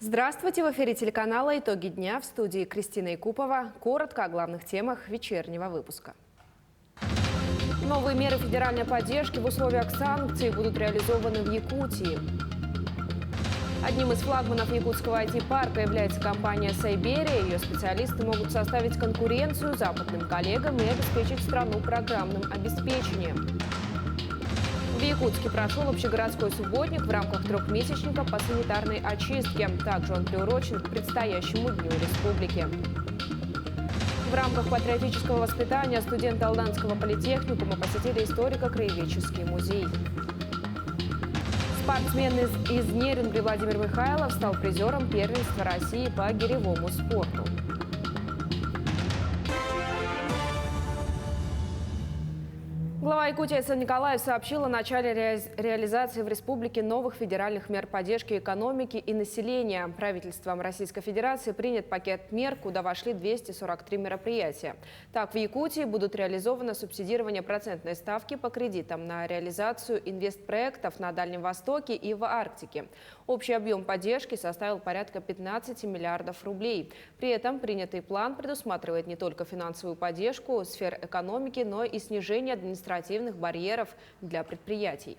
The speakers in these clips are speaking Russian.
Здравствуйте! В эфире телеканала «Итоги дня», в студии Кристина Якупова. Коротко о главных темах вечернего выпуска. Новые меры федеральной поддержки в условиях санкций будут реализованы в Якутии. Одним из флагманов якутского IT-парка является компания «Сайберия». Ее специалисты могут составить конкуренцию западным коллегам и обеспечить страну программным обеспечением. В Якутске прошел общегородской субботник в рамках трехмесячника по санитарной очистке. Также он приурочен к предстоящему Дню Республики. В рамках патриотического воспитания студенты Алданского политехникума посетили историко-краеведческий музей. Спортсмен из Нерюнгри Владимир Михайлов стал призером первенства России по гиревому спорту. Глава Якутии Сан Николаев сообщил о начале реализации в республике новых федеральных мер поддержки экономики и населения. Правительством Российской Федерации принят пакет мер, куда вошли 243 мероприятия. Так, в Якутии будут реализовано субсидирование процентной ставки по кредитам на реализацию инвестпроектов на Дальнем Востоке и в Арктике. Общий объем поддержки составил порядка 15 миллиардов рублей. При этом принятый план предусматривает не только финансовую поддержку сфер экономики, но и снижение административных барьеров для предприятий.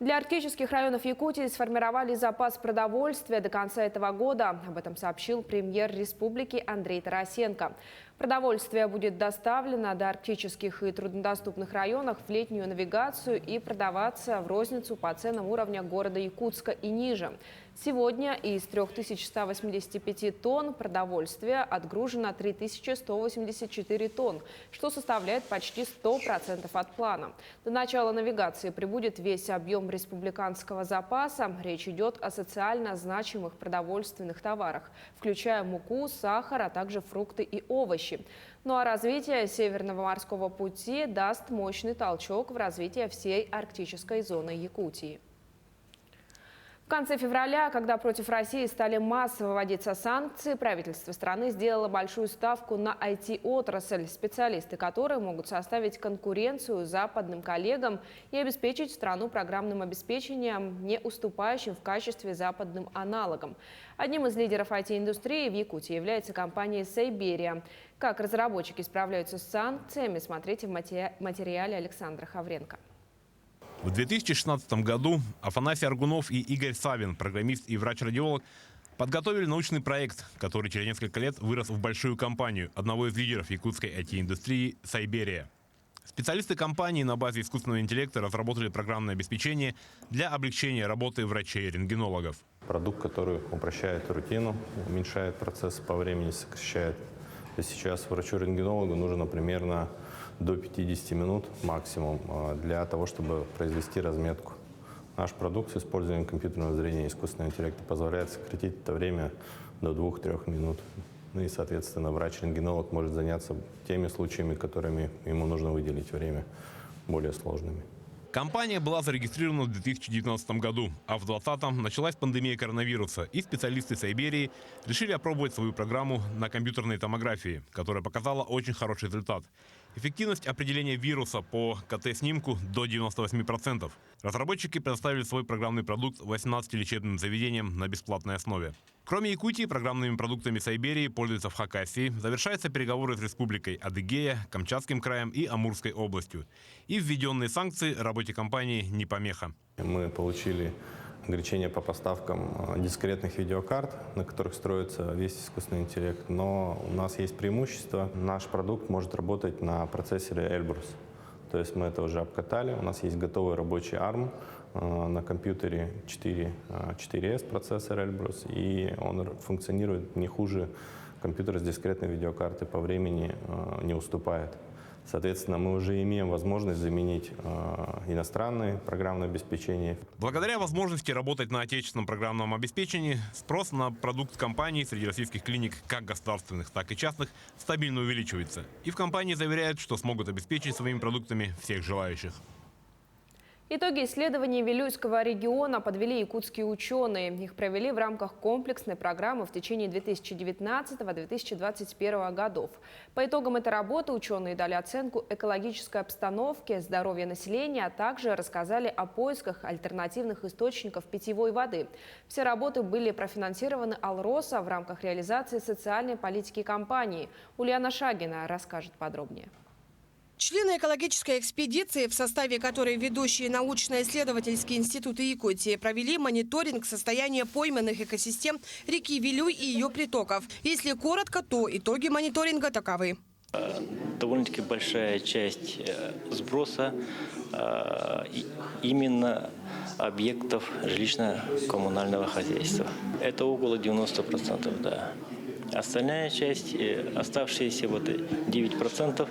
Для арктических районов Якутии сформировали запас продовольствия до конца этого года. Об этом сообщил премьер республики Андрей Тарасенко. Продовольствие будет доставлено до арктических и труднодоступных районов в летнюю навигацию и продаваться в розницу по ценам уровня города Якутска и ниже. Сегодня из 3185 тонн продовольствия отгружено 3184 тонн, что составляет почти 100% от плана. До начала навигации прибудет весь объем республиканского запаса. Речь идет о социально значимых продовольственных товарах, включая муку, сахар, а также фрукты и овощи. Ну а развитие Северного морского пути даст мощный толчок в развитие всей арктической зоны Якутии. В конце февраля, когда против России стали массово вводиться санкции, правительство страны сделало большую ставку на IT-отрасль, специалисты которой могут составить конкуренцию западным коллегам и обеспечить страну программным обеспечением, не уступающим в качестве западным аналогам. Одним из лидеров IT-индустрии в Якутии является компания «Сайберия». Как разработчики справляются с санкциями, смотрите в материале Александра Хавренко. В 2016 году Афанасий Аргунов и Игорь Савин, программист и врач-радиолог, подготовили научный проект, который через несколько лет вырос в большую компанию одного из лидеров якутской IT-индустрии «Сайберия». Специалисты компании на базе искусственного интеллекта разработали программное обеспечение для облегчения работы врачей-рентгенологов. Продукт, который упрощает рутину, уменьшает процесс по времени, сокращает. То есть сейчас врачу-рентгенологу нужно примерно до 50 минут максимум для того, чтобы произвести разметку. Наш продукт с использованием компьютерного зрения и искусственного интеллекта позволяет сократить это время до 2-3 минут. Ну и, соответственно, врач-рентгенолог может заняться теми случаями, которыми ему нужно выделить время, более сложными. Компания была зарегистрирована в 2019 году, а в 2020 началась пандемия коронавируса, и специалисты Сайберии решили опробовать свою программу на компьютерной томографии, которая показала очень хороший результат. Эффективность определения вируса по КТ-снимку до 98%. Разработчики предоставили свой программный продукт 18 лечебным заведениям на бесплатной основе. Кроме Якутии, программными продуктами Сайберии пользуются в Хакасии, завершаются переговоры с республикой Адыгея, Камчатским краем и Амурской областью. И введенные санкции работе компании не помеха. Мы получили ограничения по поставкам дискретных видеокарт, на которых строится весь искусственный интеллект, но у нас есть преимущество. Наш продукт может работать на процессоре Эльбрус. То есть мы это уже обкатали, у нас есть готовый рабочий ARM на компьютере 4S процессор Эльбрус, и он функционирует не хуже компьютера с дискретной видеокартой, по времени не уступает. Соответственно, мы уже имеем возможность заменить иностранные программное обеспечение. Благодаря возможности работать на отечественном программном обеспечении, спрос на продукт компании среди российских клиник, как государственных, так и частных, стабильно увеличивается. И в компании заверяют, что смогут обеспечить своими продуктами всех желающих. Итоги исследований Вилюйского региона подвели якутские ученые. Их провели в рамках комплексной программы в течение 2019-2021 годов. По итогам этой работы ученые дали оценку экологической обстановке, здоровья населения, а также рассказали о поисках альтернативных источников питьевой воды. Все работы были профинансированы Алроса в рамках реализации социальной политики компании. Ульяна Шагина расскажет подробнее. Члены экологической экспедиции, в составе которой ведущие научно-исследовательские институты Якутии, провели мониторинг состояния пойменных экосистем реки Вилюй и ее притоков. Если коротко, то итоги мониторинга таковы. Довольно-таки большая часть сброса именно объектов жилищно-коммунального хозяйства. Это около 90%, да. Остальная часть, оставшиеся 9%,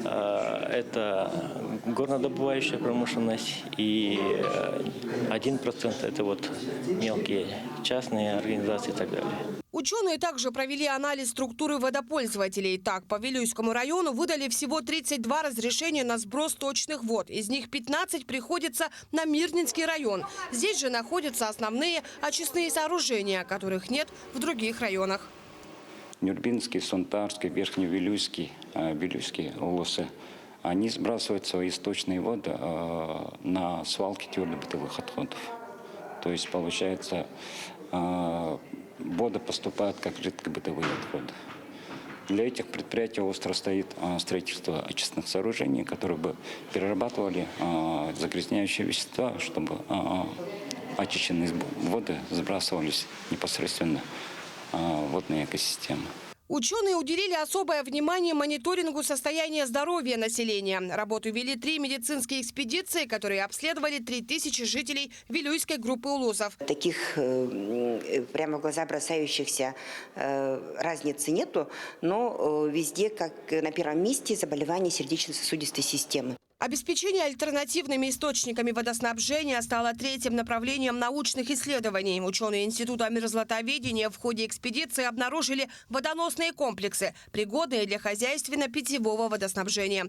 это горнодобывающая промышленность, и 1% это мелкие частные организации и так далее. Ученые также провели анализ структуры водопользователей. Так, по Вилюйскому району выдали всего 32 разрешения на сброс сточных вод. Из них 15 приходится на Мирнинский район. Здесь же находятся основные очистные сооружения, которых нет в других районах. Нюрбинский, Сунтарский, Верхневилюйский, Вилюйские улусы, они сбрасывают свои сточные воды на свалки твердобытовых отходов. То есть, получается, воды поступают как жидкобытовые отходы. Для этих предприятий остро стоит строительство очистных сооружений, которые бы перерабатывали загрязняющие вещества, чтобы очищенные воды сбрасывались непосредственно водные экосистемы. Ученые уделили особое внимание мониторингу состояния здоровья населения. Работу вели 3 медицинские экспедиции, которые обследовали 3000 жителей Вилюйской группы улусов. Таких прямо в глаза бросающихся разницы нету, но везде, как на первом месте, заболевания сердечно-сосудистой системы. Обеспечение альтернативными источниками водоснабжения стало третьим направлением научных исследований. Ученые Института мерзлотоведения в ходе экспедиции обнаружили водоносные комплексы, пригодные для хозяйственно-питьевого водоснабжения.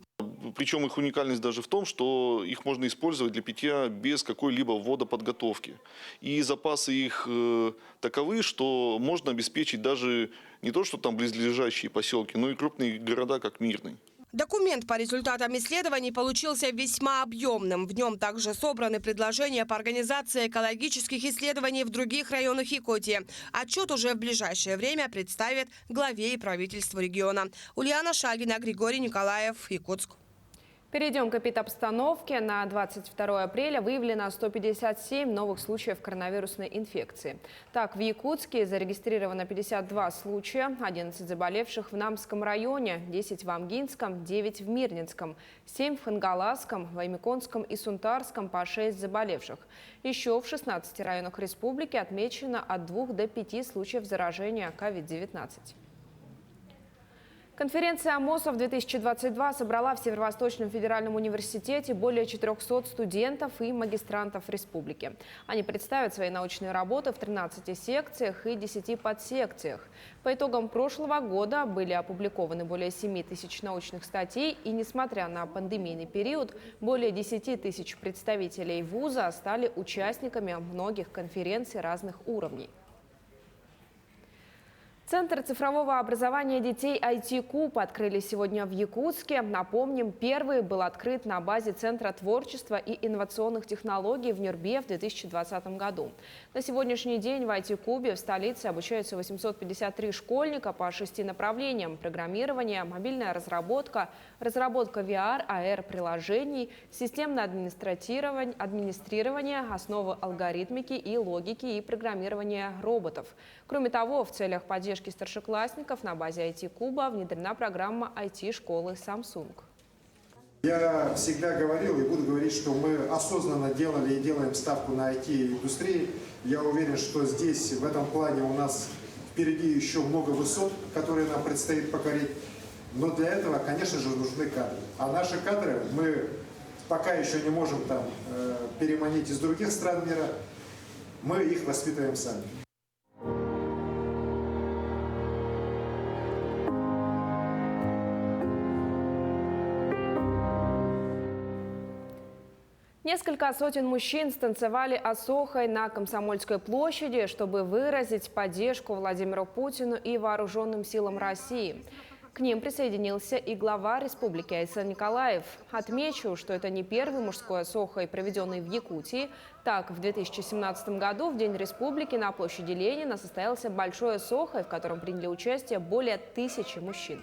Причем их уникальность даже в том, что их можно использовать для питья без какой-либо водоподготовки. И запасы их таковы, что можно обеспечить даже не то, что там близлежащие поселки, но и крупные города, как Мирный. Документ по результатам исследований получился весьма объемным. В нем также собраны предложения по организации экологических исследований в других районах Якутии. Отчет уже в ближайшее время представит главе и правительству региона. Ульяна Шагина, Григорий Николаев, Якутск. Перейдем к эпидобстановке. На 22 апреля выявлено 157 новых случаев коронавирусной инфекции. Так, в Якутске зарегистрировано 52 случая, 11 заболевших в Намском районе, 10 в Амгинском, 9 в Мирнинском, 7 в Хангаласском, Ваймиконском и Сунтарском по 6 заболевших. Еще в 16 районах республики отмечено от 2 до 5 случаев заражения COVID-19. Конференция МОСов 2022 собрала в Северо-Восточном федеральном университете более 400 студентов и магистрантов республики. Они представят свои научные работы в 13 секциях и 10 подсекциях. По итогам прошлого года были опубликованы более 7 тысяч научных статей, и несмотря на пандемийный период, более 10 тысяч представителей вуза стали участниками многих конференций разных уровней. Центр цифрового образования детей IT-Куб открыли сегодня в Якутске. Напомним, первый был открыт на базе Центра творчества и инновационных технологий в Нюрбе в 2020 году. На сегодняшний день в IT-Кубе в столице обучаются 853 школьника по 6 направлениям: программирование, мобильная разработка, разработка VR, AR-приложений, системное администрирование, основы алгоритмики и логики и программирования роботов. Кроме того, в целях поддержки старшеклассников на базе IT-Куба внедрена программа IT-школы Samsung. Я всегда говорил и буду говорить, что мы осознанно делали и делаем ставку на IT-индустрии. Я уверен, что здесь, в этом плане, у нас впереди еще много высот, которые нам предстоит покорить. Но для этого, конечно же, нужны кадры. А наши кадры мы пока еще не можем переманить из других стран мира. Мы их воспитываем сами. Несколько сотен мужчин станцевали осохой на Комсомольской площади, чтобы выразить поддержку Владимиру Путину и вооруженным силам России. К ним присоединился и глава республики Айсан Николаев. Отмечу, что это не первый мужской осохой, проведенный в Якутии. Так, в 2017 году, в День республики, на площади Ленина состоялся большой осохой, в котором приняли участие более 1000 мужчин.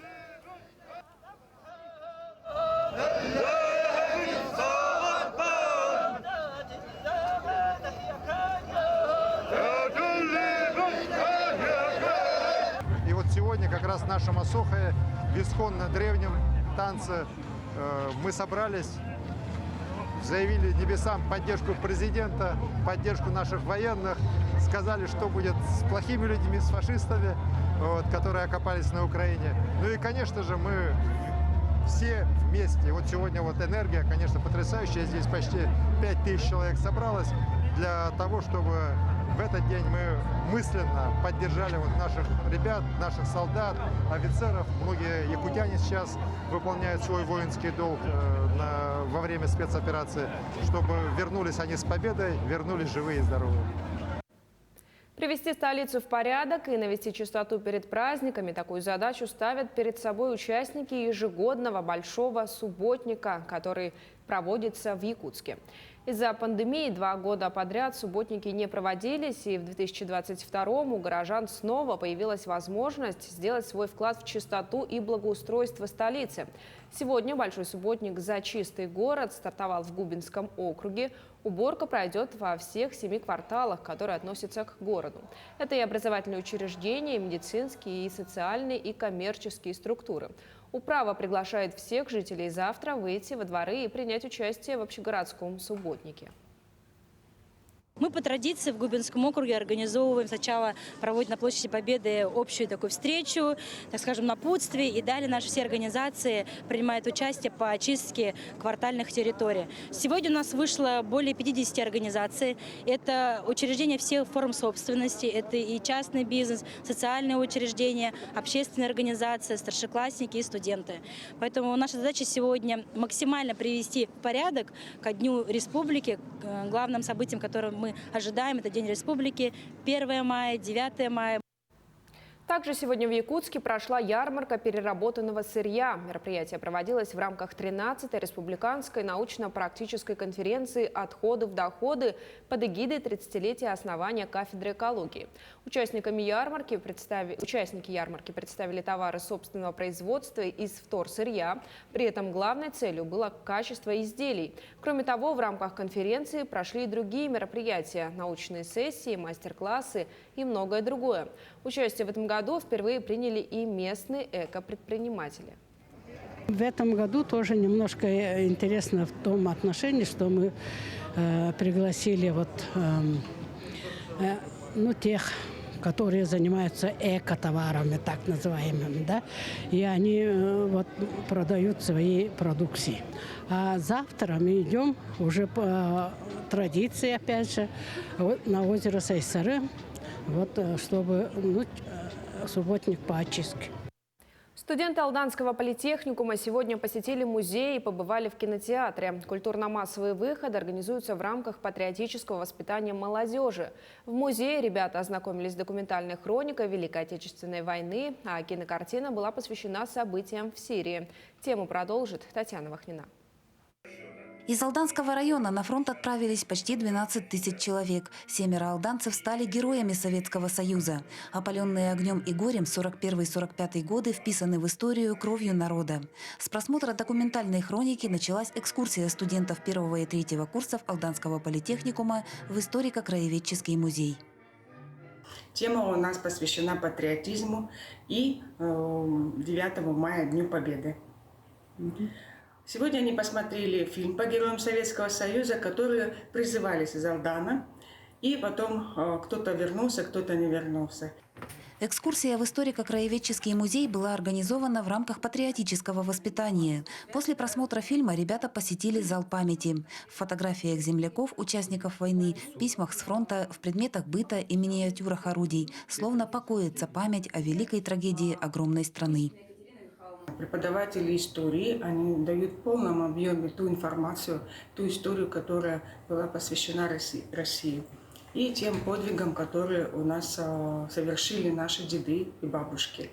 И вот сегодня как раз в нашем осохое, в исконно древнем танце мы собрались, заявили небесам поддержку президента, поддержку наших военных, сказали, что будет с плохими людьми, с фашистами, вот, которые окопались на Украине. Ну и, конечно же, мы все вместе. Вот сегодня вот энергия, конечно, потрясающая. Здесь почти 5000 человек собралось для того, чтобы в этот день мы мысленно поддержали вот наших ребят, наших солдат, офицеров. Многие якутяне сейчас выполняют свой воинский долг во время спецоперации, чтобы вернулись они с победой, вернулись живые и здоровые. Привести столицу в порядок и навести чистоту перед праздниками – такую задачу ставят перед собой участники ежегодного большого субботника, который проводится в Якутске. Из-за пандемии 2 года подряд субботники не проводились, и в 2022-м у горожан снова появилась возможность сделать свой вклад в чистоту и благоустройство столицы. Сегодня большой субботник «За чистый город» стартовал в Губинском округе. Уборка пройдет во всех 7 кварталах, которые относятся к городу. Это и образовательные учреждения, и медицинские, и социальные, и коммерческие структуры. Управа приглашает всех жителей завтра выйти во дворы и принять участие в общегородском субботнике. Мы по традиции в Губинском округе организовываем, сначала проводим на площади Победы общую такую встречу, так скажем, напутствие, и далее наши все организации принимают участие по очистке квартальных территорий. Сегодня у нас вышло более 50 организаций. Это учреждения всех форм собственности, это и частный бизнес, социальные учреждения, общественные организации, старшеклассники и студенты. Поэтому наша задача сегодня максимально привести в порядок ко Дню Республики, главным событием, которое мы ожидаем, это День Республики, 1 мая, 9 мая. Также сегодня в Якутске прошла ярмарка переработанного сырья. Мероприятие проводилось в рамках 13-й республиканской научно-практической конференции «Отходы в доходы» под эгидой 30-летия основания кафедры экологии. Участники ярмарки представили товары собственного производства из вторсырья. При этом главной целью было качество изделий. Кроме того, в рамках конференции прошли и другие мероприятия – научные сессии, мастер-классы и многое другое. Участие в этом году впервые приняли и местные экопредприниматели. В этом году тоже немножко интересно в том отношении, что мы пригласили тех, которые занимаются экотоварами, так называемыми, да, и они продают свои продукции. А завтра мы идем уже по традиции, опять же, на озеро Сайсары, чтобы субботник по очистке. Студенты Алданского политехникума сегодня посетили музей и побывали в кинотеатре. Культурно-массовые выходы организуются в рамках патриотического воспитания молодежи. В музее ребята ознакомились с документальной хроникой Великой Отечественной войны, а кинокартина была посвящена событиям в Сирии. Тему продолжит Татьяна Вахнина. Из Алданского района на фронт отправились почти 12 тысяч человек. 7 алданцев стали героями Советского Союза. Опаленные огнем и горем 41-45 годы вписаны в историю кровью народа. С просмотра документальной хроники началась экскурсия студентов 1 и 3 курсов Алданского политехникума в историко-краеведческий музей. Тема у нас посвящена патриотизму и 9 мая, Дню Победы. Сегодня они посмотрели фильм по героям Советского Союза, которые призывались из Алдана, и потом кто-то вернулся, кто-то не вернулся. Экскурсия в историко-краеведческий музей была организована в рамках патриотического воспитания. После просмотра фильма ребята посетили зал памяти. В фотографиях земляков, участников войны, письмах с фронта, в предметах быта и миниатюрах орудий словно покоится память о великой трагедии огромной страны. преподаватели истории, они дают в полном объеме ту информацию, ту историю, которая была посвящена России. И тем подвигам, которые у нас совершили наши деды и бабушки.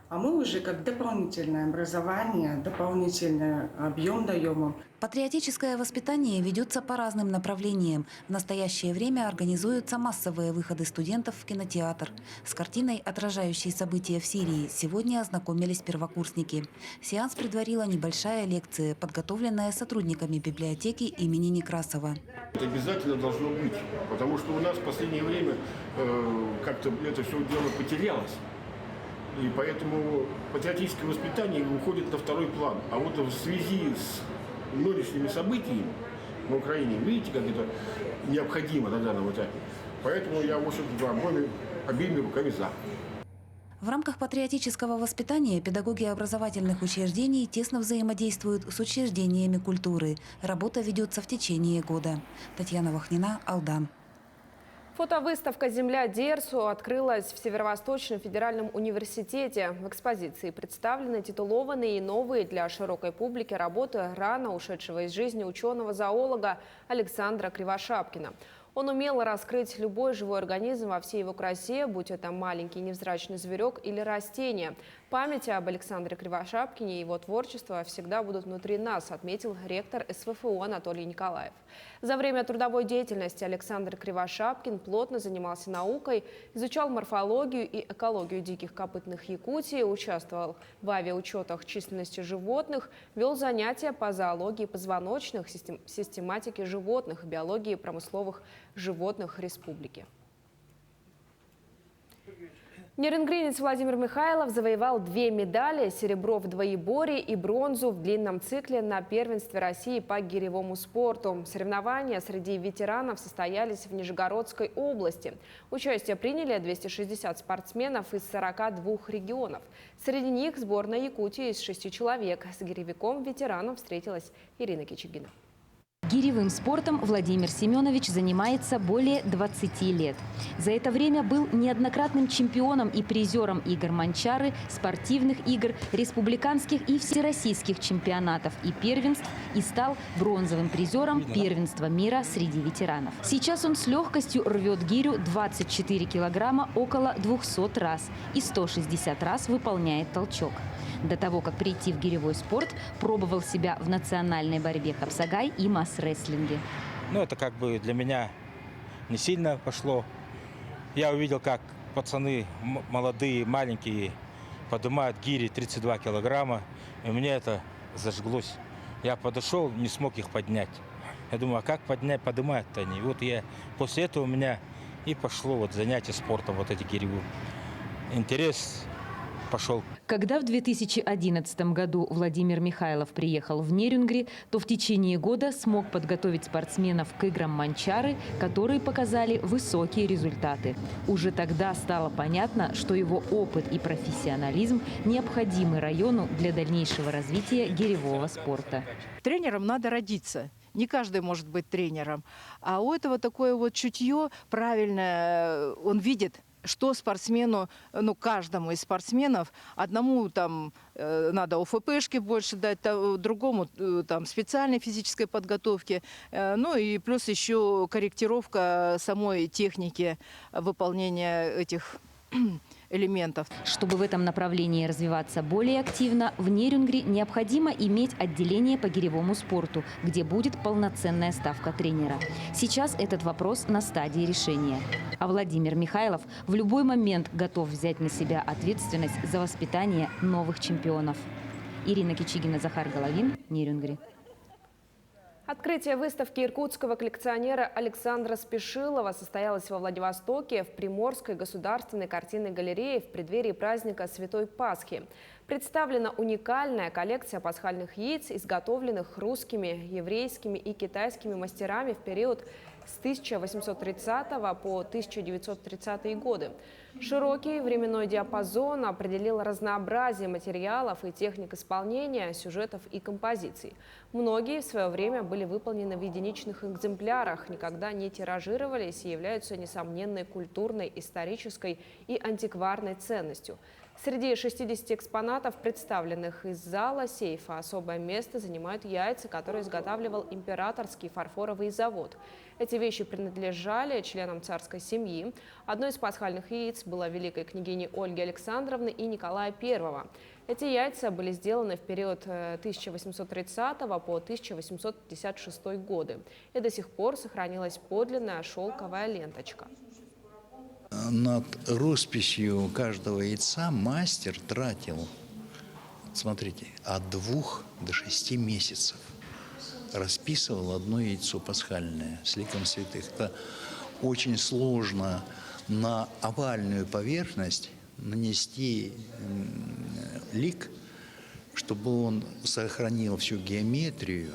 А мы уже как дополнительное образование, дополнительный объем даем им. Патриотическое воспитание ведется по разным направлениям. В настоящее время организуются массовые выходы студентов в кинотеатр. С картиной, отражающей события в Сирии, сегодня ознакомились первокурсники. Сеанс предварила небольшая лекция, подготовленная сотрудниками библиотеки имени Некрасова. Это обязательно должно быть, потому что у нас в последнее время как-то это все дело потерялось. И поэтому патриотическое воспитание уходит на второй план. А вот в связи с нынешними событиями на Украине, видите, как это необходимо на данном этапе. Поэтому я, в общем-то, обеими руками за. В рамках патриотического воспитания педагоги образовательных учреждений тесно взаимодействуют с учреждениями культуры. Работа ведется в течение года. Татьяна Вахнина, Алдан. Фотовыставка «Земля Дерсу» открылась в Северо-Восточном федеральном университете. В экспозиции представлены титулованные и новые для широкой публики работы рано ушедшего из жизни ученого-зоолога Александра Кривошапкина. Он умел раскрыть любой живой организм во всей его красе, будь это маленький невзрачный зверек или растение. Память об Александре Кривошапкине и его творчество всегда будут внутри нас, отметил ректор СВФУ Анатолий Николаев. За время трудовой деятельности Александр Кривошапкин плотно занимался наукой, изучал морфологию и экологию диких копытных Якутии, участвовал в авиаучетах численности животных, вел занятия по зоологии позвоночных, систематике животных, биологии промысловых животных республики. Нерюнгринец Владимир Михайлов завоевал 2 медали – серебро в двоеборье и бронзу в длинном цикле на первенстве России по гиревому спорту. Соревнования среди ветеранов состоялись в Нижегородской области. Участие приняли 260 спортсменов из 42 регионов. Среди них сборная Якутии из 6 человек. С гиревиком ветераном встретилась Ирина Кичигина. Гиревым спортом Владимир Семенович занимается более 20 лет. За это время был неоднократным чемпионом и призером игр Манчары, спортивных игр, республиканских и всероссийских чемпионатов и первенств и стал бронзовым призером первенства мира среди ветеранов. Сейчас он с легкостью рвет гирю 24 килограмма около 200 раз и 160 раз выполняет толчок. До того, как прийти в гиревой спорт, пробовал себя в национальной борьбе хапсагай и масс-рестлинге. Ну, это как бы для меня не сильно пошло. Я увидел, как пацаны молодые, маленькие поднимают гири 32 килограмма, и мне это зажглось. Я подошел, не смог их поднять. Я думаю, а как поднимают-то они? Вот после этого у меня и пошло вот занятие спортом, вот эти гиревые. Интерес пошел. Когда в 2011 году Владимир Михайлов приехал в Нерюнгри, то в течение года смог подготовить спортсменов к играм Манчары, которые показали высокие результаты. Уже тогда стало понятно, что его опыт и профессионализм необходимы району для дальнейшего развития гиревого спорта. Тренером надо родиться. Не каждый может быть тренером. А у этого такое вот чутье правильное, он видит, что спортсмену, каждому из спортсменов, одному там надо ОФПшки больше дать, другому там специальной физической подготовки, и плюс еще корректировка самой техники выполнения этих элементов. Чтобы в этом направлении развиваться более активно, в Нерюнгри необходимо иметь отделение по гиревому спорту, где будет полноценная ставка тренера. Сейчас этот вопрос на стадии решения. А Владимир Михайлов в любой момент готов взять на себя ответственность за воспитание новых чемпионов. Ирина Кичигина, Захар Головин, Нерюнгри. Открытие выставки иркутского коллекционера Александра Спешилова состоялось во Владивостоке в Приморской государственной картинной галерее в преддверии праздника Святой Пасхи. Представлена уникальная коллекция пасхальных яиц, изготовленных русскими, еврейскими и китайскими мастерами в период с 1830 по 1930 годы. Широкий временной диапазон определил разнообразие материалов и техник исполнения, сюжетов и композиций. Многие в свое время были выполнены в единичных экземплярах, никогда не тиражировались и являются несомненной культурной, исторической и антикварной ценностью. Среди 60 экспонатов, представленных из зала сейфа, особое место занимают яйца, которые изготавливал императорский фарфоровый завод. Эти вещи принадлежали членам царской семьи. Одно из пасхальных яиц было великой княгини Ольги Александровны и Николая I. Эти яйца были сделаны в период 1830 по 1856 годы. И до сих пор сохранилась подлинная шелковая ленточка. Над росписью каждого яйца мастер тратил, смотрите, от 2 до 6 месяцев. Расписывал одно яйцо пасхальное с ликом святых. Это очень сложно на овальную поверхность нанести лик, чтобы он сохранил всю геометрию,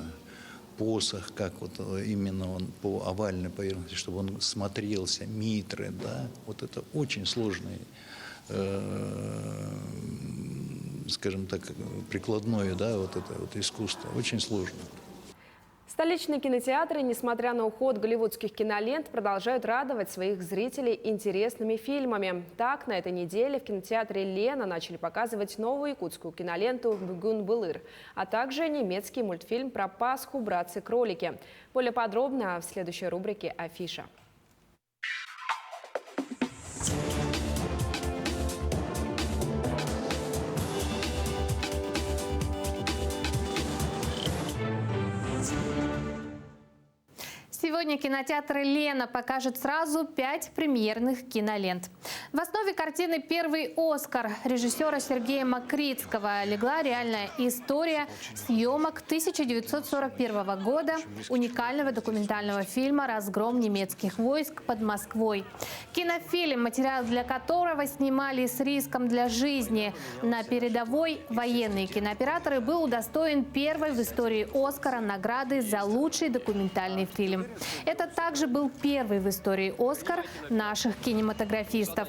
посох, как вот именно он по овальной поверхности, чтобы он смотрелся, митры, да, вот это очень сложное, скажем так, прикладное, да, вот это вот искусство, очень сложно. Столичные кинотеатры, несмотря на уход голливудских кинолент, продолжают радовать своих зрителей интересными фильмами. Так, на этой неделе в кинотеатре «Лена» начали показывать новую якутскую киноленту «Бугун-Былыр», а также немецкий мультфильм про Пасху «Братцы-кролики». Более подробно в следующей рубрике «Афиша». Сегодня кинотеатр «Лена» покажет сразу 5 премьерных кинолент. В основе картины «Первый Оскар» режиссера Сергея Макритского легла реальная история съемок 1941 года уникального документального фильма «Разгром немецких войск под Москвой». Кинофильм, материал для которого снимали с риском для жизни на передовой, военные кинооператоры, был удостоен первой в истории «Оскара» награды за лучший документальный фильм. Это также был первый в истории «Оскар» наших кинематографистов.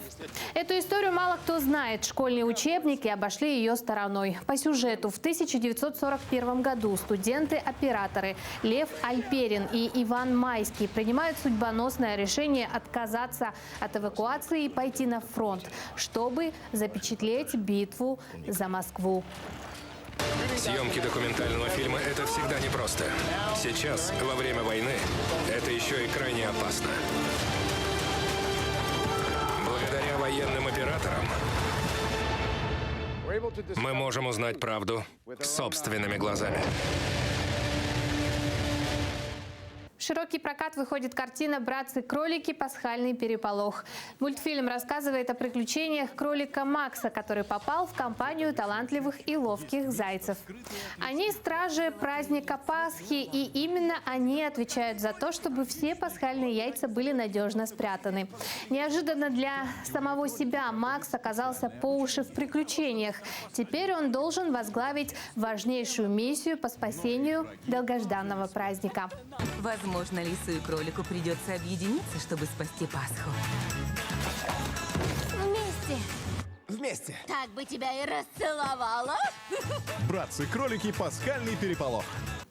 Эту историю мало кто знает. Школьные учебники обошли ее стороной. По сюжету в 1941 году студенты-операторы Лев Альперин и Иван Майский принимают судьбоносное решение отказаться от эвакуации и пойти на фронт, чтобы запечатлеть битву за Москву. Съемки документального фильма – это всегда непросто. Сейчас, во время войны, это еще и крайне опасно. Благодаря военным операторам мы можем узнать правду собственными глазами. В широкий прокат выходит картина «Братцы-кролики. Пасхальный переполох». Мультфильм рассказывает о приключениях кролика Макса, который попал в компанию талантливых и ловких зайцев. Они стражи праздника Пасхи, и именно они отвечают за то, чтобы все пасхальные яйца были надежно спрятаны. Неожиданно для самого себя Макс оказался по уши в приключениях. Теперь он должен возглавить важнейшую миссию по спасению долгожданного праздника. Возможно, лису и кролику придется объединиться, чтобы спасти Пасху. Вместе. Вместе. Так бы тебя и расцеловала. Братцы-кролики. Пасхальный переполох.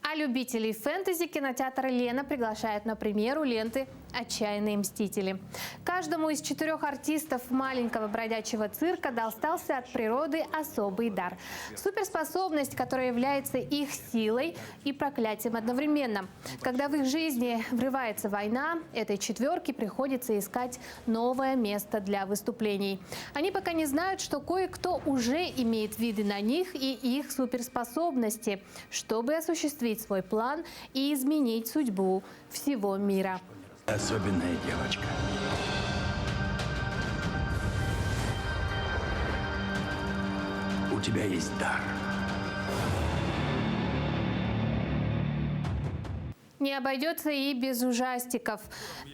А любителей фэнтези кинотеатр «Лена» приглашает на премьеру ленты «Отчаянные мстители». Каждому из 4 артистов маленького бродячего цирка достался от природы особый дар. Суперспособность, которая является их силой и проклятием одновременно. Когда в их жизни врывается война, этой 4 приходится искать новое место для выступлений. Они пока не знают, что кое-кто уже имеет виды на них и их суперспособности, чтобы осуществить свой план и изменить судьбу всего мира. Особенная девочка. У тебя есть дар. Не обойдется и без ужастиков.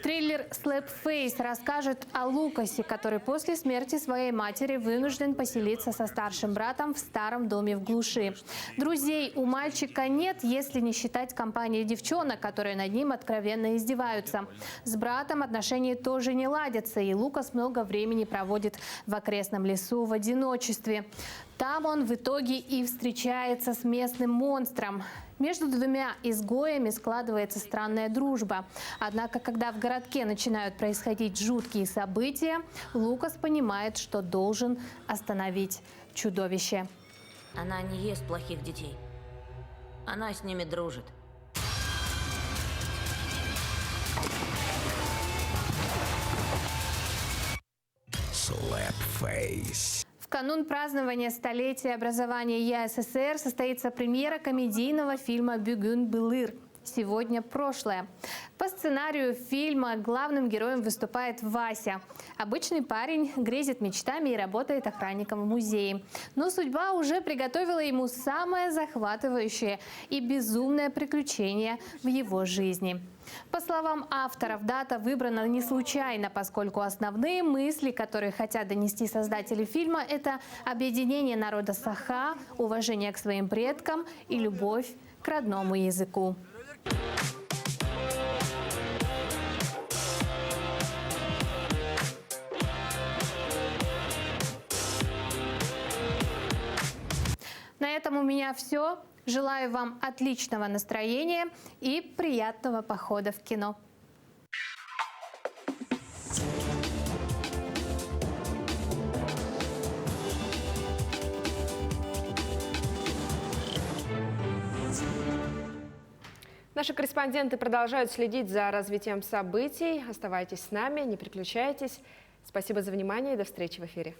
Триллер «Слэпфейс» расскажет о Лукасе, который после смерти своей матери вынужден поселиться со старшим братом в старом доме в глуши. Друзей у мальчика нет, если не считать компании девчонок, которые над ним откровенно издеваются. С братом отношения тоже не ладятся, и Лукас много времени проводит в окрестном лесу в одиночестве. Там он в итоге и встречается с местным монстром. Между двумя изгоями складывается странная дружба. Однако, когда в городке начинают происходить жуткие события, Лукас понимает, что должен остановить чудовище. Она не ест плохих детей. Она с ними дружит. Slapface. В канун празднования столетия образования ЯССР состоится премьера комедийного фильма «Бюгün Былыр». Сегодня прошлое. По сценарию фильма главным героем выступает Вася. Обычный парень, грезит мечтами и работает охранником в музее. Но судьба уже приготовила ему самое захватывающее и безумное приключение в его жизни. По словам авторов, дата выбрана не случайно, поскольку основные мысли, которые хотят донести создатели фильма, это объединение народа Саха, уважение к своим предкам и любовь к родному языку. На этом у меня все. Желаю вам отличного настроения и приятного похода в кино. Наши корреспонденты продолжают следить за развитием событий. Оставайтесь с нами, не переключайтесь. Спасибо за внимание и до встречи в эфире.